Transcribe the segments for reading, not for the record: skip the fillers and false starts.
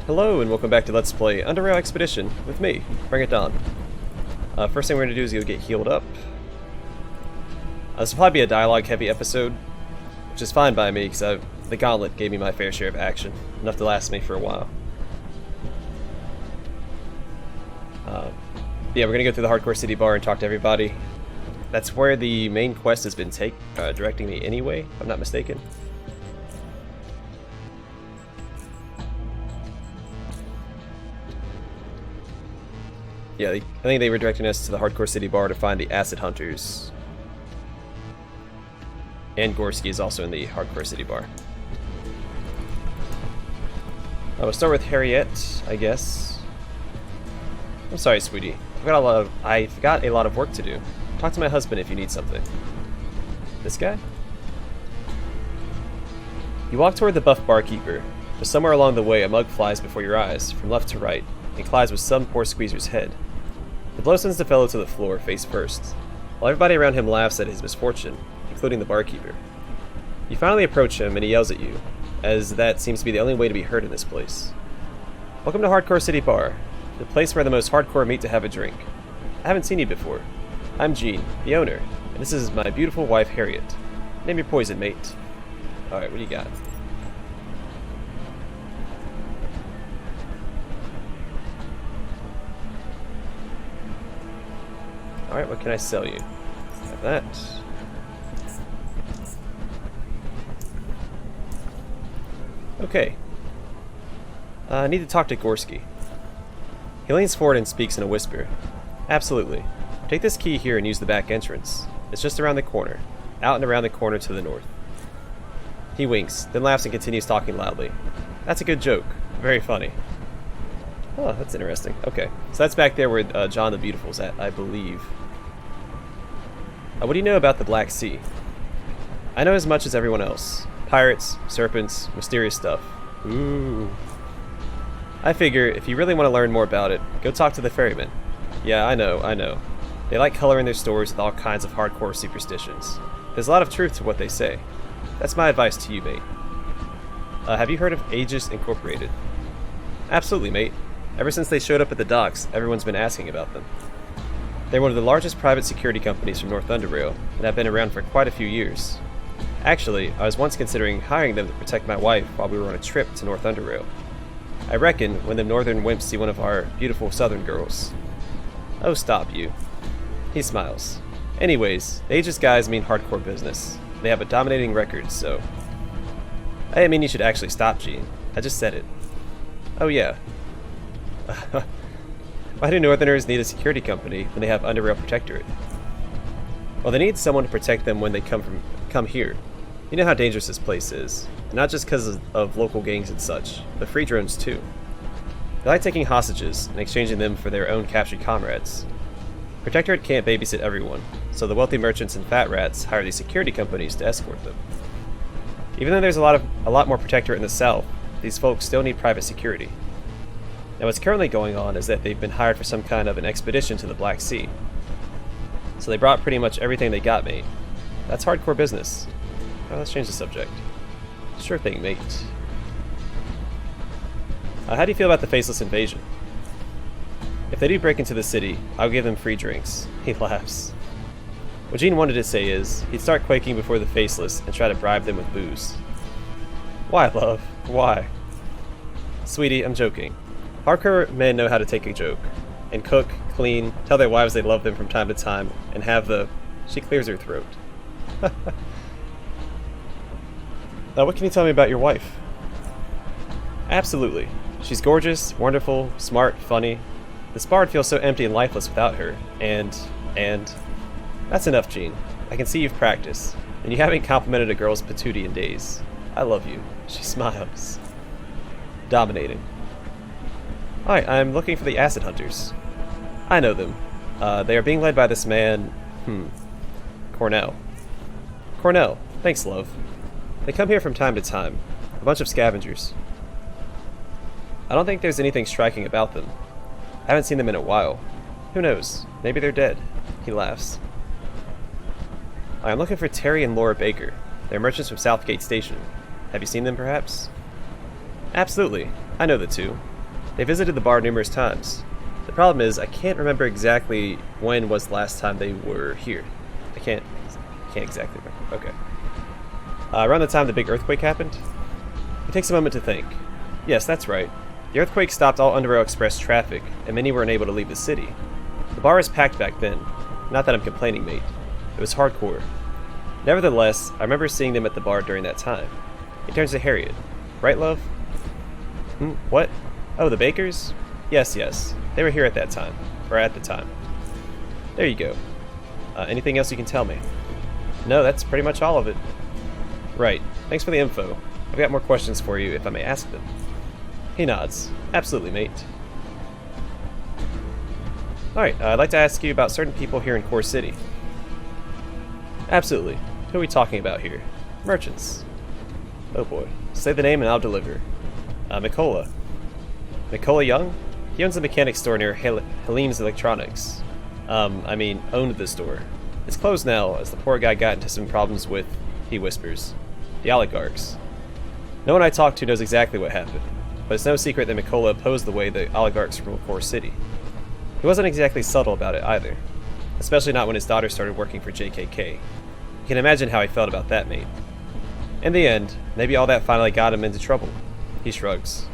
Hello and welcome back to Let's Play UnderRail Expedition with me, BringItDon. First thing we're going to do is go get healed up. This will probably be a dialogue-heavy episode, which is fine by me because the gauntlet gave me my fair share of action, enough to last me for a while. Yeah, we're going to go through the Hardcore City Bar and talk to everybody. That's where the main quest has been directing me anyway, if I'm not mistaken. Yeah, I think they were directing us to the Hardcore City Bar to find the Acid Hunters. And Gorski is also in the Hardcore City Bar. We'll start with Harriet, I guess. I'm sorry, sweetie. I forgot a lot of work to do. Talk to my husband if you need something. This guy? You walk toward the buff barkeeper, but somewhere along the way a mug flies before your eyes, from left to right, and collides with some poor squeezer's head. The blow sends the fellow to the floor, face first, while everybody around him laughs at his misfortune, including the barkeeper. You finally approach him and he yells at you, as that seems to be the only way to be heard in this place. Welcome to Hardcore City Bar, the place where the most hardcore meet to have a drink. I haven't seen you before. I'm Gene, the owner, and this is my beautiful wife Harriet. Name your poison, mate. Alright, what do you got? Alright, what can I sell you? Have that. Okay. I need to talk to Gorski. He leans forward and speaks in a whisper. Absolutely. Take this key here and use the back entrance. It's just around the corner. Out and around the corner to the north. He winks, then laughs and continues talking loudly. That's a good joke. Very funny. Oh, that's interesting. Okay. So that's back there where John the Beautiful's at, I believe. What do you know about the Black Sea? I know as much as everyone else. Pirates, serpents, mysterious stuff. Ooh. I figure, if you really want to learn more about it, go talk to the ferrymen. Yeah, I know. They like coloring their stories with all kinds of hardcore superstitions. There's a lot of truth to what they say. That's my advice to you, mate. Have you heard of Aegis Incorporated? Absolutely, mate. Ever since they showed up at the docks, everyone's been asking about them. They're one of the largest private security companies from North UnderRail, and have been around for quite a few years. Actually, I was once considering hiring them to protect my wife while we were on a trip to North UnderRail. I reckon when the northern wimps see one of our beautiful southern girls. Oh, stop you. He smiles. Anyways, the Aegis guys mean hardcore business. They have a dominating record, so... I didn't mean you should actually stop, Gene. I just said it. Oh yeah. Why do Northerners need a security company when they have UnderRail Protectorate? Well, they need someone to protect them when they come here. You know how dangerous this place is. And not just because of local gangs and such, but free drones too. They like taking hostages and exchanging them for their own captured comrades. Protectorate can't babysit everyone, so the wealthy merchants and fat rats hire these security companies to escort them. Even though there's a lot more Protectorate in the south, these folks still need private security. Now what's currently going on is that they've been hired for some kind of an expedition to the Black Sea. So they brought pretty much everything they got, mate. That's hardcore business. Well, let's change the subject. Sure thing, mate. How do you feel about the Faceless Invasion? If they do break into the city, I'll give them free drinks. He laughs. What Gene wanted to say is, he'd start quaking before the Faceless and try to bribe them with booze. Why, love? Why? Sweetie, I'm joking. Hardcore men know how to take a joke. And cook, clean, tell their wives they love them from time to time, and have the... She clears her throat. What can you tell me about your wife? Absolutely. She's gorgeous, wonderful, smart, funny. This bar would feel so empty and lifeless without her, and... That's enough, Gene. I can see you've practiced, and you haven't complimented a girl's patootie in days. I love you. She smiles. Dominating. Alright, I'm looking for the Acid Hunters. I know them. They are being led by this man... Cornell. Cornell. Thanks, love. They come here from time to time. A bunch of scavengers. I don't think there's anything striking about them. I haven't seen them in a while. Who knows? Maybe they're dead. He laughs. I'm looking for Terry and Laura Baker. They're merchants from Southgate Station. Have you seen them, perhaps? Absolutely. I know the two. They visited the bar numerous times. The problem is, I can't remember exactly when was the last time they were here. I can't exactly remember. Okay. Around the time the big earthquake happened? It takes a moment to think. Yes, that's right. The earthquake stopped all UnderRail Express traffic, and many were unable to leave the city. The bar was packed back then. Not that I'm complaining, mate. It was hardcore. Nevertheless, I remember seeing them at the bar during that time. He turns to Harriet. Right, love? What? Oh, the Bakers? Yes. They were here at that time. Or at the time. There you go. Anything else you can tell me? No, that's pretty much all of it. Right. Thanks for the info. I've got more questions for you if I may ask them. He nods. Absolutely, mate. Alright, I'd like to ask you about certain people here in Core City. Absolutely. Who are we talking about here? Merchants. Oh boy. Say the name and I'll deliver. Mikola. Mikola Young? He owns a mechanics store near Halim's Electronics. Owned the store. It's closed now, as the poor guy got into some problems with, he whispers, the oligarchs. No one I talked to knows exactly what happened, but it's no secret that Mikola opposed the way the oligarchs rule Core City. He wasn't exactly subtle about it either, especially not when his daughter started working for JKK. You can imagine how he felt about that, mate. In the end, maybe all that finally got him into trouble. He shrugs.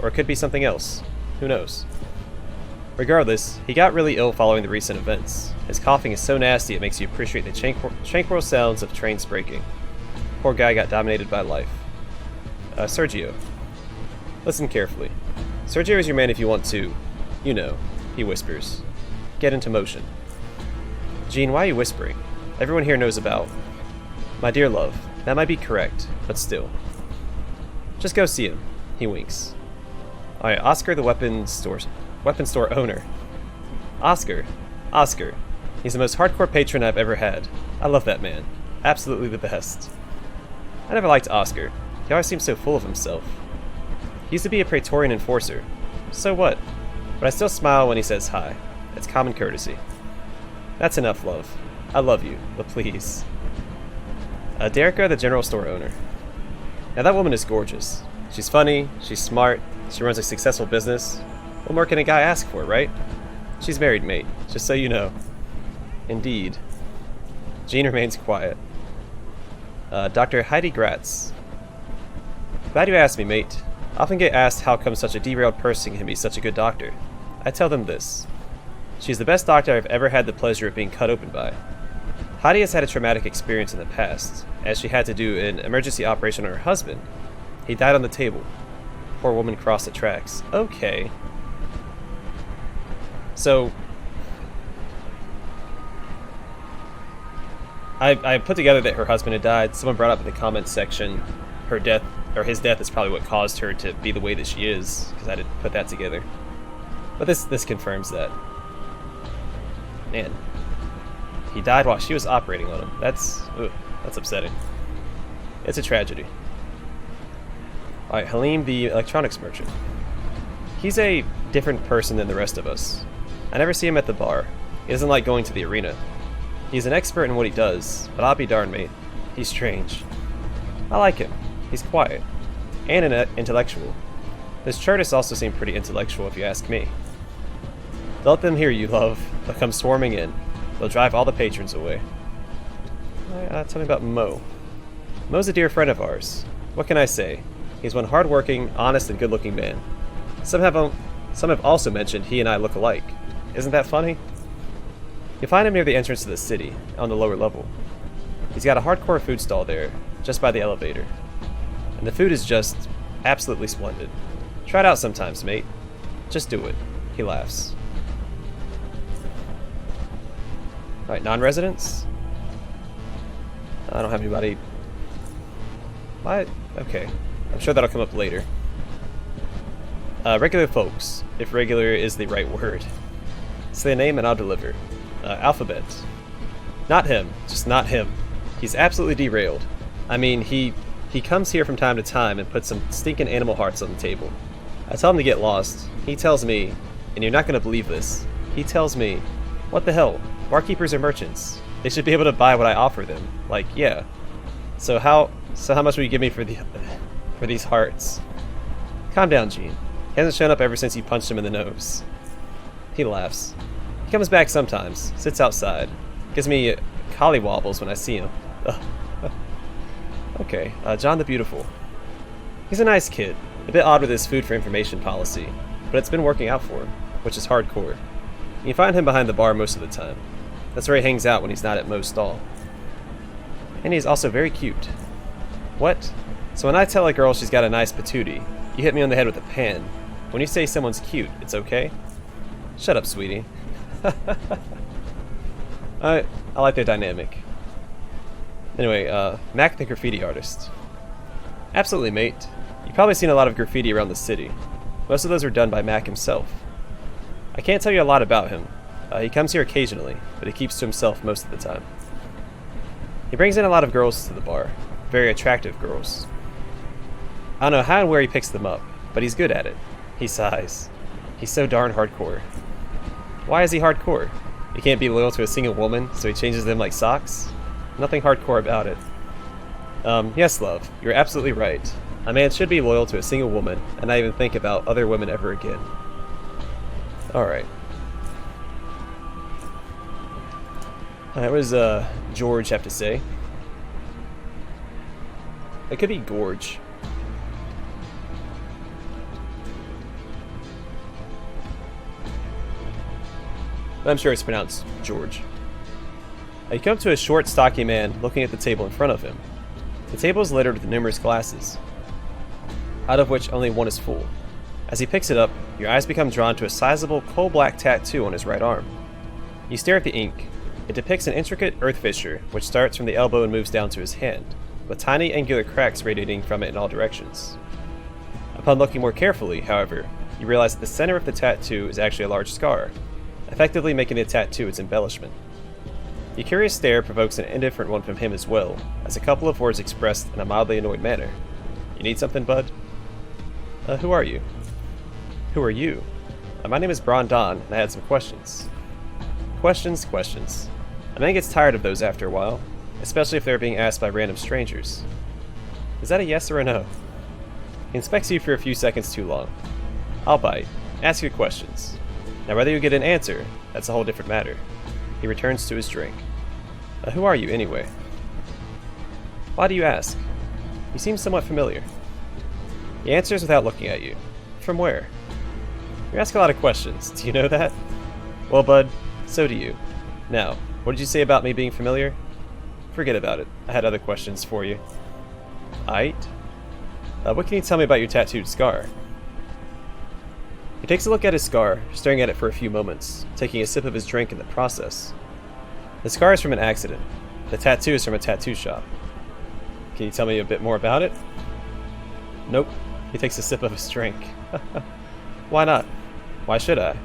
Or it could be something else. Who knows? Regardless, he got really ill following the recent events. His coughing is so nasty it makes you appreciate the tranquil sounds of trains breaking. Poor guy got dominated by life. Sergio. Listen carefully. Sergio is your man if you want to, you know, he whispers. Get into motion. Jean, why are you whispering? Everyone here knows about... My dear love, that might be correct, but still. Just go see him. He winks. Alright, Oscar the weapon store owner. Oscar. He's the most hardcore patron I've ever had. I love that man. Absolutely the best. I never liked Oscar. He always seems so full of himself. He used to be a Praetorian enforcer. So what? But I still smile when he says hi. It's common courtesy. That's enough, love. I love you, but please. Derica, the general store owner. Now that woman is gorgeous. She's funny, she's smart, she runs a successful business. What more can a guy ask for, right? She's married, mate, just so you know. Indeed. Jean remains quiet. Dr. Heidi Gratz. Glad you asked me, mate. I often get asked how come such a derailed person can be such a good doctor. I tell them this. She's the best doctor I've ever had the pleasure of being cut open by. Heidi has had a traumatic experience in the past, as she had to do an emergency operation on her husband. He died on the table. Poor woman crossed the tracks. Okay. So... I put together that her husband had died. Someone brought up in the comments section her death, or his death is probably what caused her to be the way that she is, because I didn't put that together. But this confirms that. Man. He died while she was operating on him. That's upsetting. It's a tragedy. Alright, Halim the electronics merchant. He's a different person than the rest of us. I never see him at the bar. He doesn't like going to the arena. He's an expert in what he does, but I'll be darned, mate. He's strange. I like him. He's quiet. And intellectual. This Chartist also seemed pretty intellectual, if you ask me. Don't let them hear you, love. They'll come swarming in. They'll drive all the patrons away. Tell me about Mo. Mo's a dear friend of ours. What can I say? He's one hard-working, honest, and good-looking man. Some have also mentioned he and I look alike. Isn't that funny? You'll find him near the entrance to the city, on the lower level. He's got a hardcore food stall there, just by the elevator. And the food is just absolutely splendid. Try it out sometimes, mate. Just do it. He laughs. Alright, non-residents? I don't have anybody... What? Okay. I'm sure that'll come up later. Regular folks, if regular is the right word. Say a name and I'll deliver. Alphabet. Not him. Just not him. He's absolutely derailed. I mean, he comes here from time to time and puts some stinking animal hearts on the table. I tell him to get lost. He tells me, and you're not going to believe this, he tells me, what the hell? Barkeepers are merchants. They should be able to buy what I offer them. Like, yeah. So how much will you give me for these hearts? Calm down, Jean. He hasn't shown up ever since you punched him in the nose. He laughs. He comes back sometimes, sits outside, gives me collywobbles when I see him. Ugh. Okay, John the Beautiful. He's a nice kid, a bit odd with his food for information policy, but it's been working out for him, which is hardcore. You can find him behind the bar most of the time. That's where he hangs out when he's not at Moe's stall. And he's also very cute. What? So when I tell a girl she's got a nice patootie, you hit me on the head with a pan. When you say someone's cute, it's okay? Shut up, sweetie. I like their dynamic. Anyway, Mac the graffiti artist. Absolutely, mate. You've probably seen a lot of graffiti around the city. Most of those are done by Mac himself. I can't tell you a lot about him. He comes here occasionally, but he keeps to himself most of the time. He brings in a lot of girls to the bar. Very attractive girls. I don't know how and where he picks them up, but he's good at it. He sighs. He's so darn hardcore. Why is he hardcore? He can't be loyal to a single woman, so he changes them like socks? Nothing hardcore about it. Yes, love, you're absolutely right. A man should be loyal to a single woman, and not even think about other women ever again. Alright. What does George have to say? It could be Gorge. But I'm sure it's pronounced George. You come to a short, stocky man looking at the table in front of him. The table is littered with numerous glasses, out of which only one is full. As he picks it up, your eyes become drawn to a sizable coal-black tattoo on his right arm. You stare at the ink. It depicts an intricate earth fissure, which starts from the elbow and moves down to his hand, with tiny angular cracks radiating from it in all directions. Upon looking more carefully, however, you realize that the center of the tattoo is actually a large scar, effectively making the tattoo its embellishment. The curious stare provokes an indifferent one from him as well, as a couple of words expressed in a mildly annoyed manner. You need something, bud? Who are you? Who are you? My name is BringItDon, and I had some questions. Questions. A man gets tired of those after a while, especially if they're being asked by random strangers. Is that a yes or a no? He inspects you for a few seconds too long. I'll bite. Ask you questions. Now whether you get an answer, that's a whole different matter. He returns to his drink. Who are you, anyway? Why do you ask? You seem somewhat familiar. He answers without looking at you. From where? You ask a lot of questions. Do you know that? Well, bud, so do you. Now, what did you say about me being familiar? Forget about it. I had other questions for you. Aight? What can you tell me about your tattooed scar? He takes a look at his scar, staring at it for a few moments, taking a sip of his drink in the process. The scar is from an accident. The tattoo is from a tattoo shop. Can you tell me a bit more about it? Nope. He takes a sip of his drink. Why not? Why should I?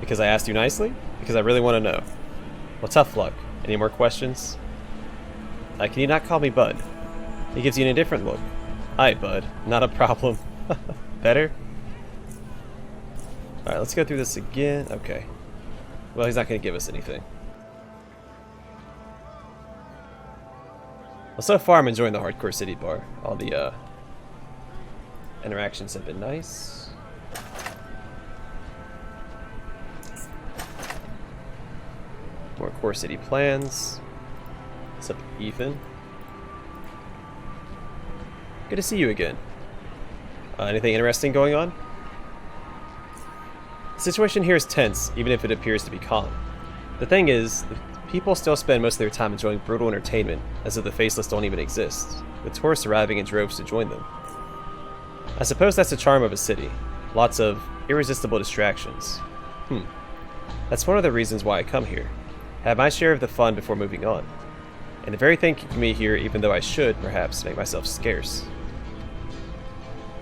Because I asked you nicely? Because I really want to know. Well, tough luck. Any more questions? Can you not call me Bud? He gives you an indifferent look. Aye, Bud. Not a problem. Better? Alright, let's go through this again. Okay. Well, he's not going to give us anything. Well, so far I'm enjoying the Hardcore City Bar. All the interactions have been nice. More Core City plans. What's up, Ethan? Good to see you again. Anything interesting going on? The situation here is tense, even if it appears to be calm. The thing is, the people still spend most of their time enjoying brutal entertainment, as if the Faceless don't even exist, with tourists arriving in droves to join them. I suppose that's the charm of a city. Lots of irresistible distractions. That's one of the reasons why I come here. Have my share of the fun before moving on. And the very thing keeping me here, even though I should, perhaps, make myself scarce.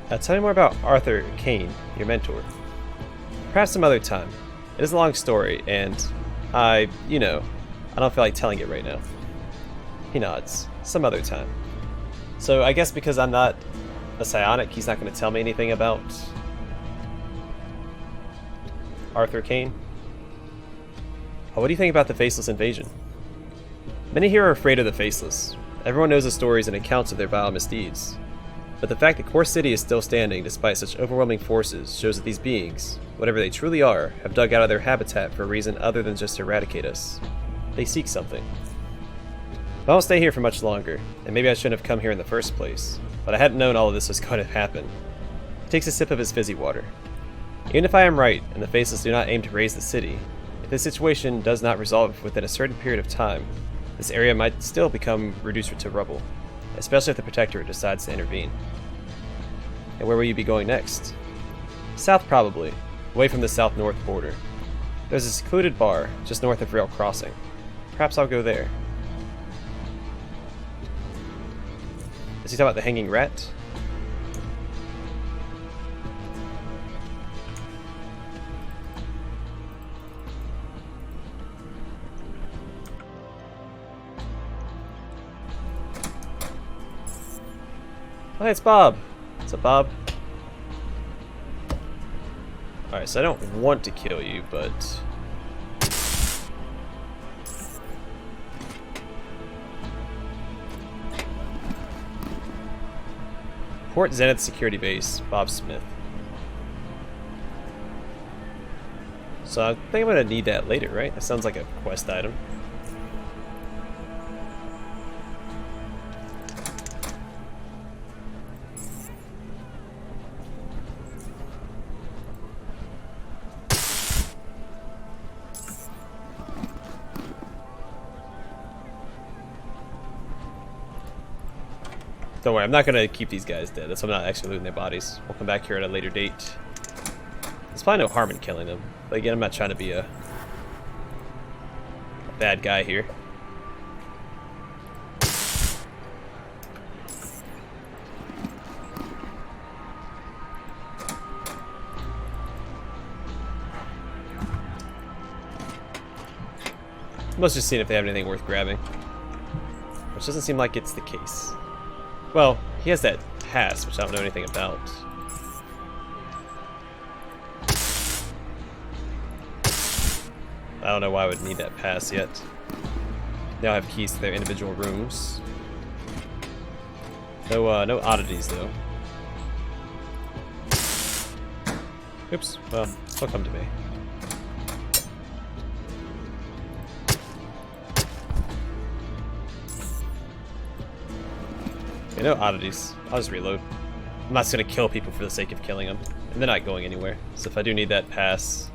Tell me more about Arthur Kane, your mentor. Perhaps some other time. It is a long story, and I don't feel like telling it right now. He nods. Some other time. So I guess because I'm not a psionic, he's not going to tell me anything about Arthur Kane. What do you think about the Faceless invasion? Many here are afraid of the Faceless. Everyone knows the stories and accounts of their vile misdeeds. But the fact that Core City is still standing despite such overwhelming forces shows that these beings, whatever they truly are, have dug out of their habitat for a reason other than just to eradicate us. They seek something. I won't stay here for much longer, and maybe I shouldn't have come here in the first place, but I hadn't known all of this was going to happen. He takes a sip of his fizzy water. Even if I am right, and the Faceless do not aim to raise the city, if this situation does not resolve within a certain period of time, this area might still become reduced to rubble, especially if the Protectorate decides to intervene. And where will you be going next? South probably, away from the south-north border. There's a secluded bar just north of Rail Crossing. Perhaps I'll go there. Is he talking about the hanging rat? Oh, hey, it's Bob. What's up, Bob? Alright, so I don't want to kill you, but... Port Zenith Security Base, Bob Smith. So I think I'm going to need that later, right? That sounds like a quest item. Don't worry, I'm not going to keep these guys dead. That's why I'm not actually looting their bodies. We'll come back here at a later date. There's probably no harm in killing them. But again, I'm not trying to be a bad guy here. Let's just see if they have anything worth grabbing. Which doesn't seem like it's the case. Well, he has that pass, which I don't know anything about. I don't know why I would need that pass yet. Now I have keys to their individual rooms. No, no oddities though. Oops. Well, they'll come to me. Okay, no oddities. I'll just reload. I'm not just gonna kill people for the sake of killing them, and they're not going anywhere. So if I do need that pass,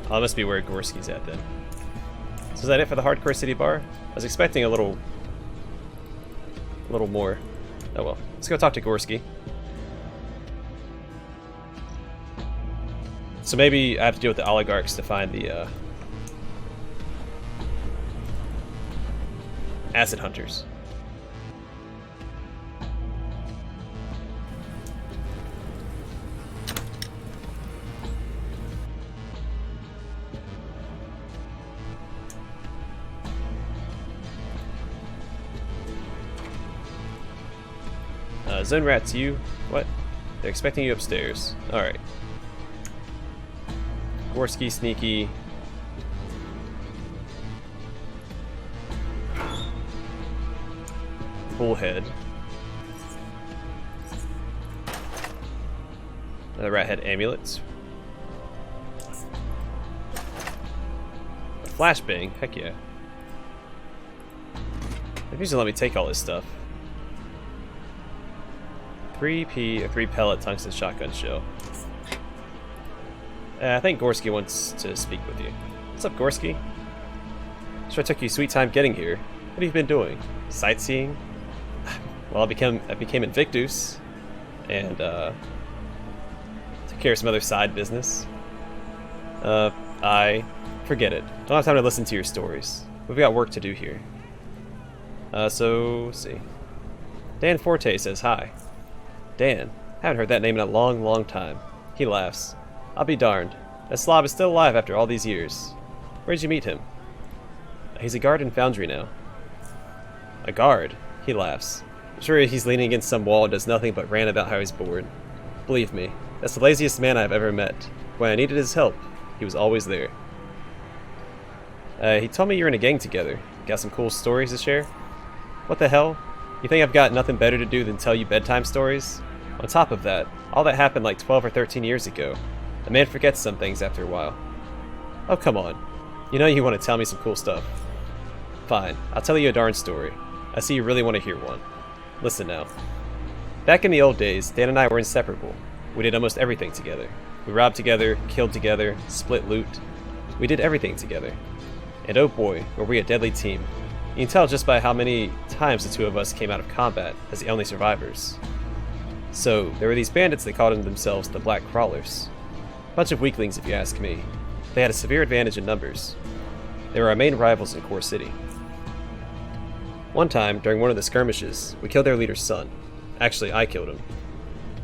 oh, that must be where Gorski's at then. So is that it for the Hardcore City Bar? I was expecting a little more. Oh well. Let's go talk to Gorski. So maybe I have to deal with the oligarchs to find the acid hunters. Zone rats, you? What? They're expecting you upstairs. Alright. Gorski, sneaky. Bullhead. Another rat head amulets. Flashbang, heck yeah. They usually let me take all this stuff. 3P, a 3 pellet tungsten shotgun shell. I think Gorski wants to speak with you. What's up, Gorski? Sure took you sweet time getting here. What have you been doing? Sightseeing? Well, I became Invictus, and took care of some other side business. I forget it. Don't have time to listen to your stories. We've got work to do here. So let's see. Dan Forte says hi. Dan, haven't heard that name in a long, long time. He laughs. I'll be darned. That slob is still alive after all these years. Where'd you meet him? He's a guard in Foundry now. A guard? He laughs. I'm sure he's leaning against some wall and does nothing but rant about how he's bored. Believe me, that's the laziest man I've ever met. When I needed his help, he was always there. He told me you're in a gang together. Got some cool stories to share? What the hell? You think I've got nothing better to do than tell you bedtime stories? On top of that, all that happened like 12 or 13 years ago. A man forgets some things after a while. Oh, come on. You know you want to tell me some cool stuff. Fine, I'll tell you a darn story. I see you really want to hear one. Listen now. Back in the old days, Dan and I were inseparable. We did almost everything together. We robbed together, killed together, split loot. We did everything together. And oh boy, were we a deadly team. You can tell just by how many times the two of us came out of combat as the only survivors. So, there were these bandits that called themselves the Black Crawlers. Bunch of weaklings if you ask me. They had a severe advantage in numbers. They were our main rivals in Core City. One time, during one of the skirmishes, we killed their leader's son. Actually, I killed him.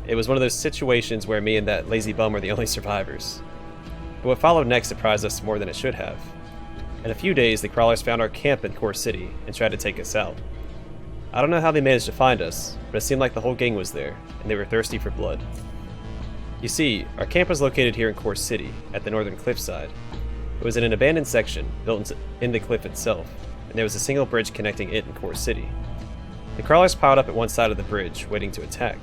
It was one of those situations where me and that lazy bum were the only survivors. But what followed next surprised us more than it should have. In a few days, the Crawlers found our camp in Core City and tried to take us out. I don't know how they managed to find us, but it seemed like the whole gang was there, and they were thirsty for blood. You see, our camp was located here in Core City, at the northern cliffside. It was in an abandoned section, built in the cliff itself, and there was a single bridge connecting it and Core City. The Crawlers piled up at one side of the bridge, waiting to attack.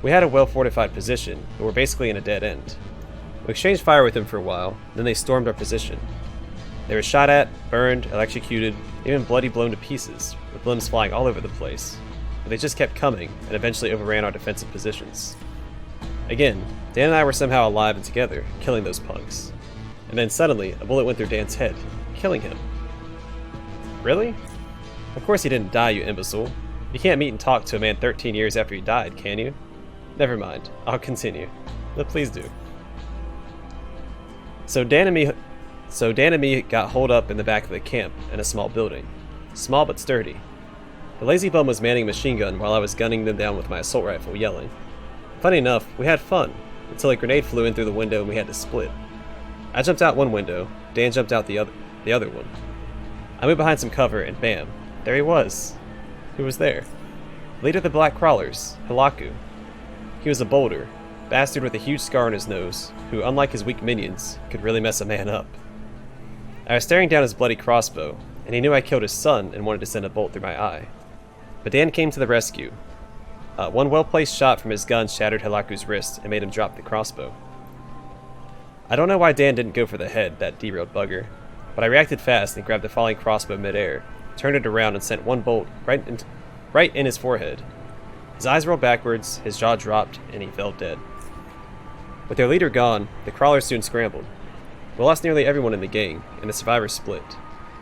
We had a well-fortified position, but were basically in a dead end. We exchanged fire with them for a while, then they stormed our position. They were shot at, burned, electrocuted, even bloody blown to pieces, with limbs flying all over the place. But they just kept coming, and eventually overran our defensive positions. Again, Dan and I were somehow alive and together, killing those punks. And then suddenly, a bullet went through Dan's head, killing him. Really? Of course he didn't die, you imbecile. You can't meet and talk to a man 13 years after he died, can you? Never mind, I'll continue. But please do. So Dan and me got holed up in the back of the camp, in a small building. Small but sturdy. The lazy bum was manning a machine gun while I was gunning them down with my assault rifle, yelling. Funny enough, we had fun, until a grenade flew in through the window and we had to split. I jumped out one window, Dan jumped out the other one. I moved behind some cover, and bam, there he was. Who was there? Leader of the Black Crawlers, Halaku. He was a boulder, bastard with a huge scar on his nose, who, unlike his weak minions, could really mess a man up. I was staring down his bloody crossbow, and he knew I killed his son and wanted to send a bolt through my eye. But Dan came to the rescue. One well-placed shot from his gun shattered Halaku's wrist and made him drop the crossbow. I don't know why Dan didn't go for the head, that derailed bugger, but I reacted fast and grabbed the falling crossbow mid-air, turned it around and sent one bolt right in his forehead. His eyes rolled backwards, his jaw dropped, and he fell dead. With their leader gone, the Crawlers soon scrambled. We lost nearly everyone in the gang, and the survivors split.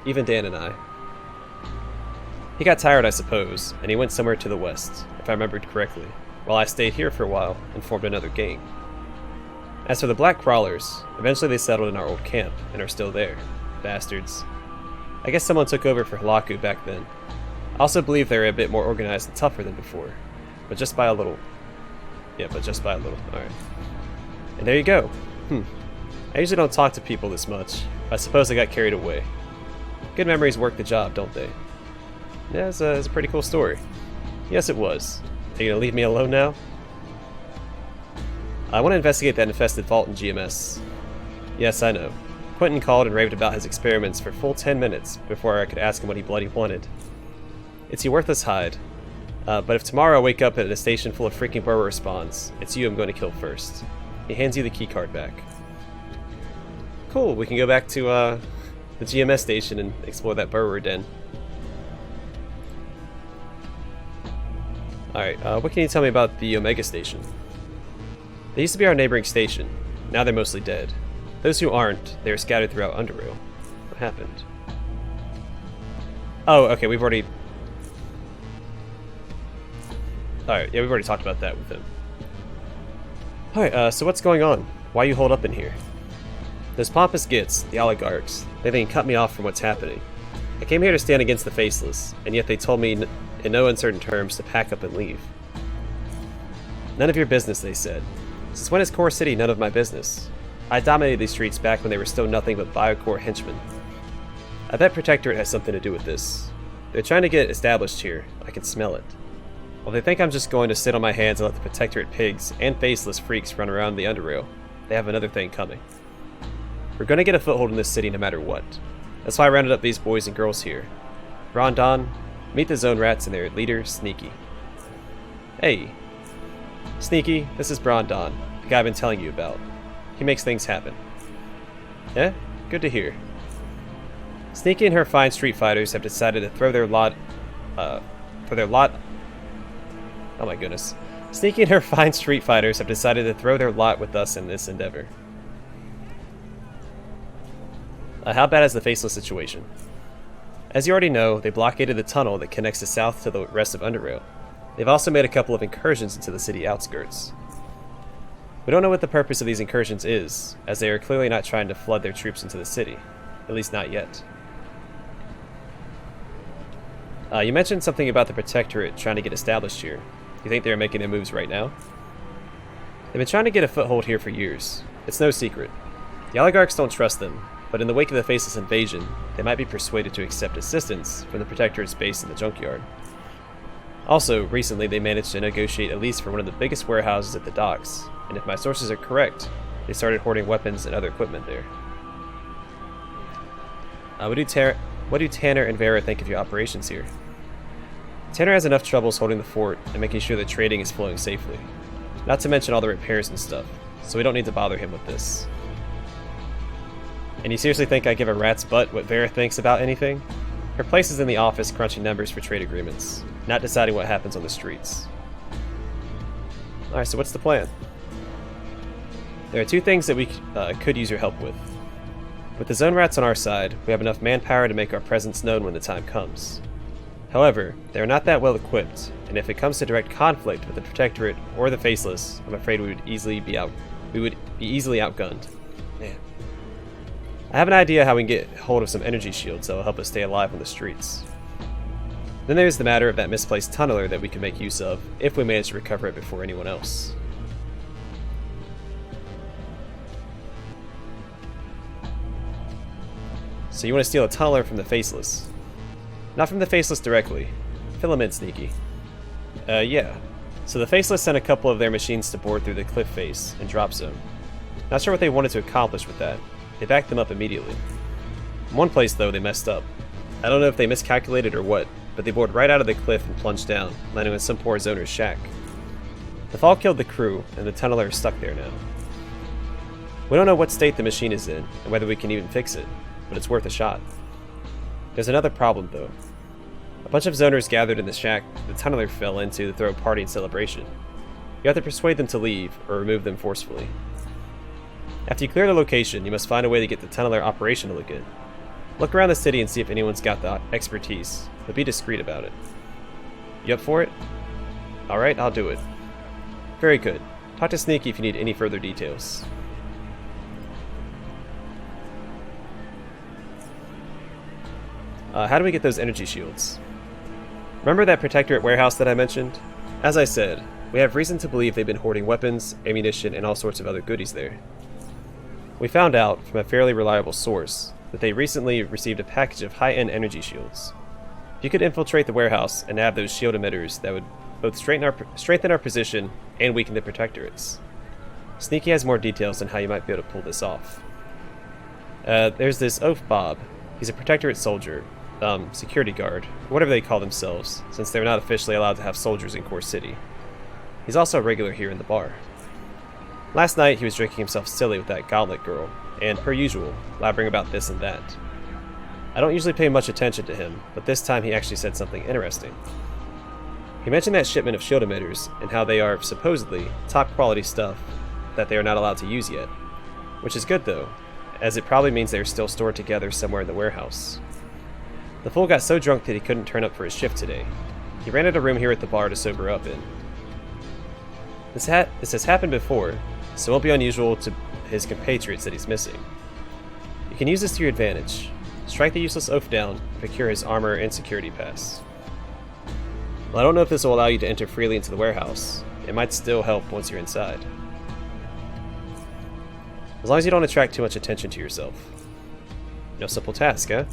Even Dan and I. He got tired, I suppose, and he went somewhere to the west, if I remembered correctly, while I stayed here for a while and formed another gang. As for the Black Crawlers, eventually they settled in our old camp, and are still there. Bastards. I guess someone took over for Halaku back then. I also believe they're a bit more organized and tougher than before. But just by a little. Yeah, but just by a little. Alright. And there you go. I usually don't talk to people this much. I suppose I got carried away. Good memories work the job, don't they? Yeah, it's a pretty cool story. Yes, it was. Are you gonna leave me alone now? I want to investigate that infested vault in GMS. Yes, I know. Quentin called and raved about his experiments for full 10 minutes before I could ask him what he bloody wanted. It's your worthless hide. But if tomorrow I wake up at a station full of freaking burrower spawns, it's you I'm going to kill first. He hands you the keycard back. Cool, we can go back to the GMS station and explore that burrower den. Alright, what can you tell me about the Omega station? They used to be our neighboring station. Now they're mostly dead. Those who aren't, they are scattered throughout UnderRail. What happened? Oh, okay, we've already... Alright, yeah, we've already talked about that with him. Alright, so what's going on? Why you hold up in here? Those pompous gits, the oligarchs, they can cut me off from what's happening. I came here to stand against the faceless, and yet they told me in no uncertain terms to pack up and leave. None of your business, they said. Since when is Core City none of my business? I dominated these streets back when they were still nothing but Biocore henchmen. I bet Protectorate has something to do with this. They're trying to get established here. I can smell it. Well, they think I'm just going to sit on my hands and let the Protectorate pigs and faceless freaks run around the UnderRail. They have another thing coming. We're going to get a foothold in this city no matter what. That's why I rounded up these boys and girls here. BringItDon, Meet the zone rats and their leader, Sneaky. Hey. Sneaky, this is BringItDon, the guy I've been telling you about. He makes things happen. Eh? Good to hear. Sneaky and her fine street fighters have decided to throw their lot... Oh my goodness. Sneaky and her fine street fighters have decided to throw their lot with us in this endeavor. How bad is the Faceless situation? As you already know, they blockaded the tunnel that connects the south to the rest of UnderRail. They've also made a couple of incursions into the city outskirts. We don't know what the purpose of these incursions is, as they are clearly not trying to flood their troops into the city. At least not yet. You mentioned something about the Protectorate trying to get established here. You think they are making their moves right now? They've been trying to get a foothold here for years. It's no secret. The oligarchs don't trust them, but in the wake of the Faceless invasion, they might be persuaded to accept assistance from the Protectorate's base in the junkyard. Also, recently they managed to negotiate a lease for one of the biggest warehouses at the docks, and if my sources are correct, they started hoarding weapons and other equipment there. What do Tanner and Vera think of your operations here? Tanner has enough troubles holding the fort and making sure that trading is flowing safely. Not to mention all the repairs and stuff, so we don't need to bother him with this. And you seriously think I give a rat's butt what Vera thinks about anything? Her place is in the office crunching numbers for trade agreements, not deciding what happens on the streets. Alright, so what's the plan? There are two things that we could use your help with. With the zone rats on our side, we have enough manpower to make our presence known when the time comes. However, they are not that well equipped, and if it comes to direct conflict with the Protectorate or the Faceless, I'm afraid we would easily be outgunned. Man. I have an idea how we can get hold of some energy shields that will help us stay alive on the streets. Then there's the matter of that misplaced tunneler that we can make use of, if we manage to recover it before anyone else. So you want to steal a tunneler from the Faceless? Not from the Faceless directly. Fill him in, Sneaky. Yeah. So the Faceless sent a couple of their machines to bore through the cliff face and drop zone. Not sure what they wanted to accomplish with that. They backed them up immediately. In one place, though, they messed up. I don't know if they miscalculated or what, but they bored right out of the cliff and plunged down, landing on some poor zoner's shack. The fall killed the crew, and the tunneler is stuck there now. We don't know what state the machine is in, and whether we can even fix it, but it's worth a shot. There's another problem, though. A bunch of zoners gathered in the shack the tunneler fell into to throw a party and celebration. You have to persuade them to leave, or remove them forcefully. After you clear the location, you must find a way to get the tunneler operational again. Look around the city and see if anyone's got the expertise, but be discreet about it. You up for it? Alright, I'll do it. Very good. Talk to Sneaky if you need any further details. How do we get those energy shields? Remember that Protectorate warehouse that I mentioned? As I said, we have reason to believe they've been hoarding weapons, ammunition, and all sorts of other goodies there. We found out, from a fairly reliable source, that they recently received a package of high-end energy shields. If you could infiltrate the warehouse and nab those shield emitters, that would both strengthen our position and weaken the Protectorates. Sneaky has more details on how you might be able to pull this off. There's this Oaf Bob. He's a Protectorate soldier. Security guard, or whatever they call themselves, since they're not officially allowed to have soldiers in Core City. He's also a regular here in the bar. Last night he was drinking himself silly with that gauntlet girl, and per usual, blabbering about this and that. I don't usually pay much attention to him, but this time he actually said something interesting. He mentioned that shipment of shield emitters, and how they are, supposedly, top quality stuff that they are not allowed to use yet. Which is good though, as it probably means they are still stored together somewhere in the warehouse. The fool got so drunk that he couldn't turn up for his shift today. He rented a room here at the bar to sober up in. This has happened before, so it won't be unusual to his compatriots that he's missing. You can use this to your advantage. Strike the useless oaf down, and procure his armor and security pass. Well, I don't know if this will allow you to enter freely into the warehouse. It might still help once you're inside. As long as you don't attract too much attention to yourself. No simple task, huh?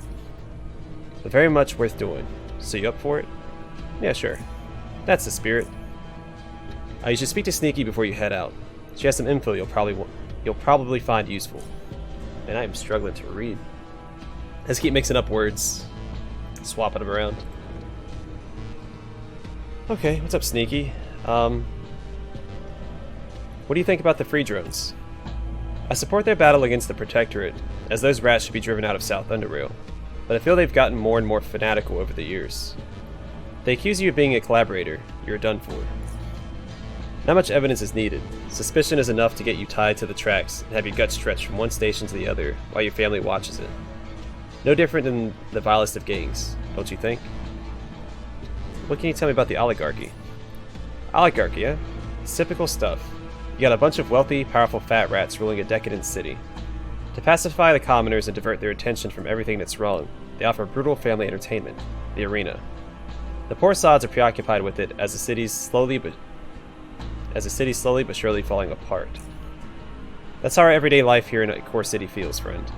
But very much worth doing. So you up for it? Yeah, sure. That's the spirit. You should speak to Sneaky before you head out. She has some info you'll probably find useful. And I am struggling to read. Let's keep mixing up words, swapping them around. Okay, what's up, Sneaky? What do you think about the free drones? I support their battle against the Protectorate, as those rats should be driven out of South UnderRail, but I feel they've gotten more and more fanatical over the years. They accuse you of being a collaborator, you're done for. Not much evidence is needed. Suspicion is enough to get you tied to the tracks and have your gut stretched from one station to the other while your family watches it. No different than the vilest of gangs, don't you think? What can you tell me about the oligarchy? Oligarchy, eh? It's typical stuff. You got a bunch of wealthy, powerful fat rats ruling a decadent city. To pacify the commoners and divert their attention from everything that's wrong, they offer brutal family entertainment, the arena. The poor sods are preoccupied with it as the city's slowly but surely falling apart. That's how our everyday life here in Core City feels, friend.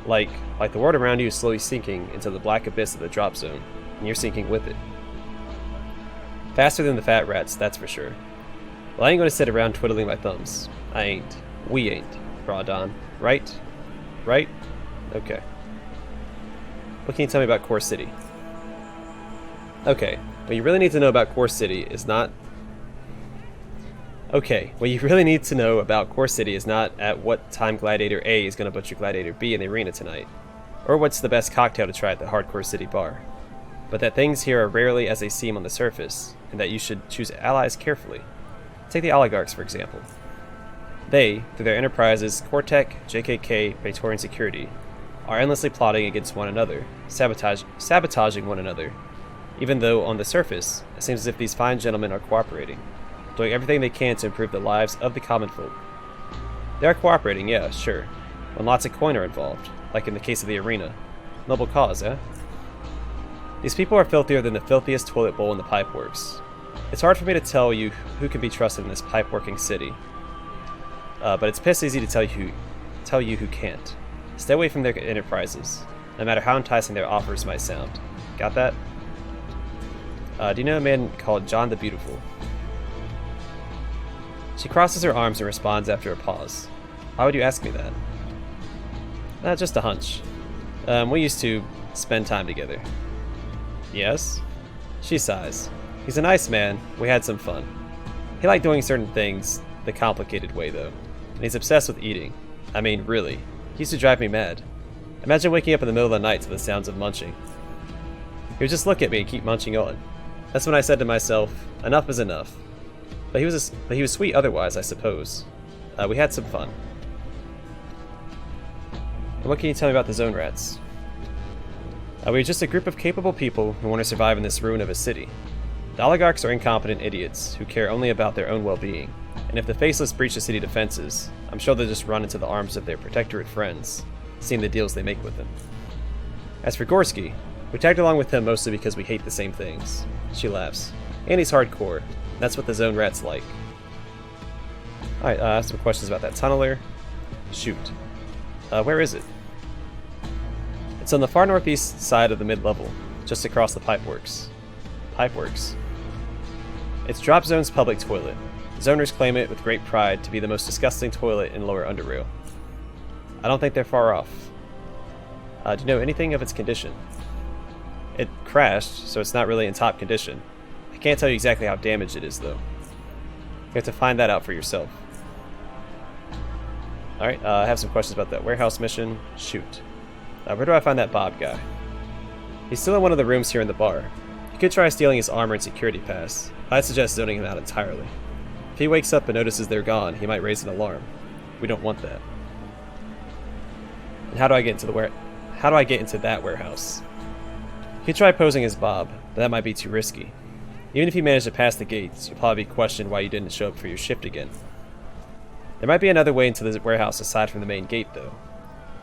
Like the world around you is slowly sinking into the black abyss of the drop zone, and you're sinking with it. Faster than the fat rats, that's for sure. Well, I ain't gonna sit around twiddling my thumbs. I ain't. We ain't, BringItDon. Right? Right? Okay. What can you tell me about Core City? Okay, what you really need to know about Core City is not... Okay, what you really need to know about Core City is not at what time Gladiator A is gonna butcher Gladiator B in the arena tonight, or what's the best cocktail to try at the Hardcore City bar, but that things here are rarely as they seem on the surface, and that you should choose allies carefully. Take the oligarchs, for example. They, through their enterprises, Cortec, JKK, Praetorian Security, are endlessly plotting against one another, sabotaging one another, even though, on the surface, it seems as if these fine gentlemen are cooperating, doing everything they can to improve the lives of the common folk. They are cooperating, yeah, sure, when lots of coin are involved, like in the case of the arena. Noble cause, eh? These people are filthier than the filthiest toilet bowl in the pipeworks. It's hard for me to tell you who can be trusted in this pipe-working city, but it's piss easy to tell you who can't. Stay away from their enterprises, no matter how enticing their offers might sound. Got that? Do you know a man called John the Beautiful? She crosses her arms and responds after a pause. Why would you ask me that? Just a hunch. We used to spend time together. Yes? She sighs. He's a nice man. We had some fun. He liked doing certain things the complicated way, though. And he's obsessed with eating. I mean, really. He used to drive me mad. Imagine waking up in the middle of the night to the sounds of munching. He would just look at me and keep munching on. That's when I said to myself, enough is enough. But he was sweet otherwise, I suppose. We had some fun. And what can you tell me about the Zone Rats? We're just a group of capable people who want to survive in this ruin of a city. The oligarchs are incompetent idiots who care only about their own well-being, and if the Faceless breach the city defenses, I'm sure they'll just run into the arms of their Protectorate friends, seeing the deals they make with them. As for Gorski, we tagged along with him mostly because we hate the same things. She laughs. And he's hardcore. That's what the Zone Rats like. Alright, I have some questions about that tunneler. Shoot. Where is it? It's on the far northeast side of the mid-level, just across the pipeworks. Pipeworks. It's Drop Zone's public toilet. Zoners claim it with great pride to be the most disgusting toilet in Lower UnderRail. I don't think they're far off. Do you know anything of its condition? It crashed, so it's not really in top condition. I can't tell you exactly how damaged it is, though. You have to find that out for yourself. Alright, I have some questions about that warehouse mission. Shoot. Where do I find that Bob guy? He's still in one of the rooms here in the bar. You could try stealing his armor and security pass. I'd suggest zoning him out entirely. If he wakes up and notices they're gone, he might raise an alarm. We don't want that. And how do I get into that warehouse? You could try posing as Bob, but that might be too risky. Even if you manage to pass the gates, you'll probably be questioned why you didn't show up for your shift again. There might be another way into the warehouse aside from the main gate, though.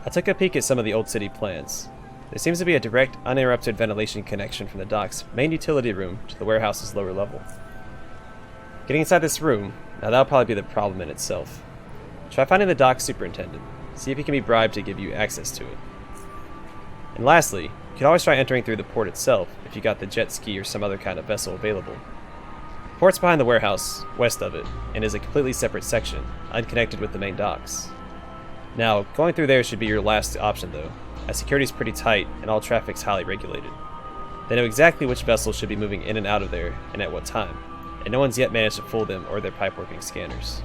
I took a peek at some of the old city plans. There seems to be a direct, uninterrupted ventilation connection from the dock's main utility room to the warehouse's lower level. Getting inside this room, now that'll probably be the problem in itself. Try finding the dock superintendent. See if he can be bribed to give you access to it. And lastly, you could always try entering through the port itself if you got the jet ski or some other kind of vessel available. The port's behind the warehouse, west of it, and is a completely separate section, unconnected with the main docks. Now, going through there should be your last option though, as security's pretty tight and all traffic's highly regulated. They know exactly which vessels should be moving in and out of there, and at what time, and no one's yet managed to fool them or their pipe-working scanners.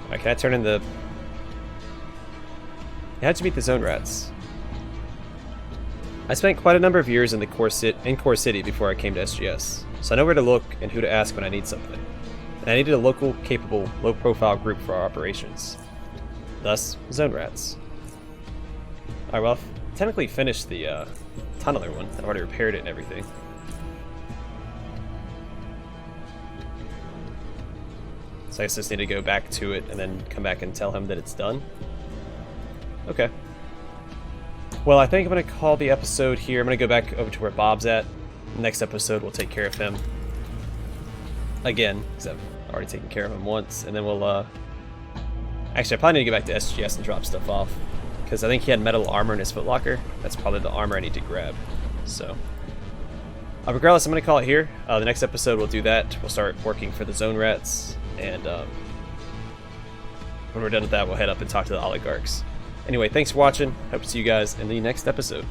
Alright, can I turn in the... How'd you meet the zone rats? I spent quite a number of years in Core City before I came to SGS, so I know where to look and who to ask when I need something. And I needed a local, capable, low-profile group for our operations. Thus, zone rats. Alright, well, I've technically finished the tunneler one. I've already repaired it and everything. So I guess I just need to go back to it and then come back and tell him that it's done. Okay. Well, I think I'm going to call the episode here. I'm going to go back over to where Bob's at. Next episode, we'll take care of him. Again, because I've already taken care of him once. And then we'll, Actually, I probably need to go back to SGS and drop stuff off. Because I think he had metal armor in his footlocker. That's probably the armor I need to grab. So... regardless, I'm going to call it here. The next episode, we'll do that. We'll start working for the zone rats. And, when we're done with that, we'll head up and talk to the oligarchs. Anyway, thanks for watching. Hope to see you guys in the next episode.